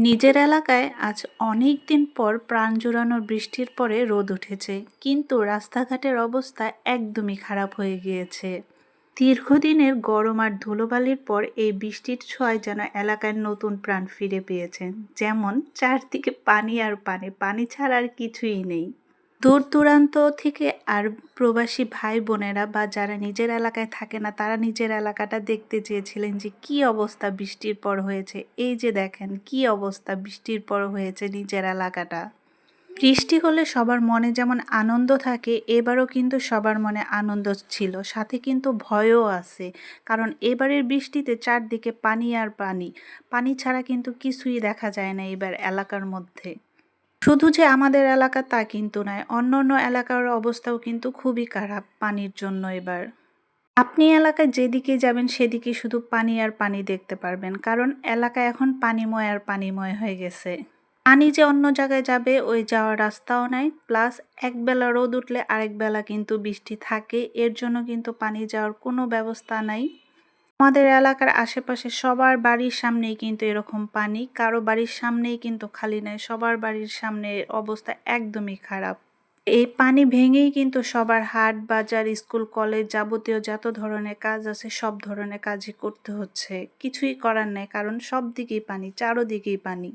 নিজের এলাকায় আজ অনেক দিন পর প্রাণ জুড়ানো বৃষ্টির পরে রোদ উঠেছে, কিন্তু রাস্তাঘাটের অবস্থা একদমই খারাপ হয়ে গিয়েছে। দীর্ঘদিনের গরম আর ধুলোবালির পর এই বৃষ্টির ছোঁয়ায় যেন এলাকায় নতুন প্রাণ ফিরে পেয়েছেন। যেমন চারদিকে পানি আর পানি, পানি ছাড়া আর কিছুই নেই। দূর দূরান্ত থেকে আর প্রবাসী ভাই বোনেরা বা যারা নিজের এলাকায় থাকে না, তারা নিজের এলাকাটা দেখতে চেয়েছিলেন যে কি অবস্থা বৃষ্টির পর হয়েছে। এই যে দেখেন কি অবস্থা বৃষ্টির পর হয়েছে নিজের এলাকাটা। বৃষ্টি হলে সবার মনে যেমন আনন্দ থাকে, এবারও কিন্তু সবার মনে আনন্দ ছিল, সাথে কিন্তু ভয়ও আছে। কারণ এবারের বৃষ্টিতে চারদিকে পানি আর পানি, পানি ছাড়া কিন্তু কিছুই দেখা যায় না এবার এলাকার মধ্যে। শুধু যে আমাদের এলাকা তা কিন্তু নয়, অন্যান্য এলাকার অবস্থাও কিন্তু খুবই খারাপ পানির জন্য এবার। আপনি এলাকায় যেদিকে যাবেন সেদিকে শুধু পানি আর পানি দেখতে পারবেন, কারণ এলাকা এখন পানিময় আর পানিময় হয়ে গেছে। পানি যে অন্য জায়গায় যাবে ওই যাওয়ার রাস্তাও নাই, প্লাস একবেলা রোদ উঠলে আরেক বেলা কিন্তু বৃষ্টি থাকে, এর জন্য কিন্তু পানি যাওয়ার কোনো ব্যবস্থা নাই। আমাদের এলাকার আশেপাশে সবার বাড়ির সামনেই কিন্তু এরকম পানি, কারো বাড়ির সামনেই কিন্তু খালি নাই, সবার বাড়ির সামনে অবস্থা একদমই খারাপ। এই পানি ভেঙেই কিন্তু সবার হাট বাজার স্কুল কলেজ যাবতীয় যত ধরনের কাজ আছে সব ধরনের কাজই করতে হচ্ছে, কিছুই করার নেই, কারণ সব দিকেই পানি, চারোদিকেই পানি।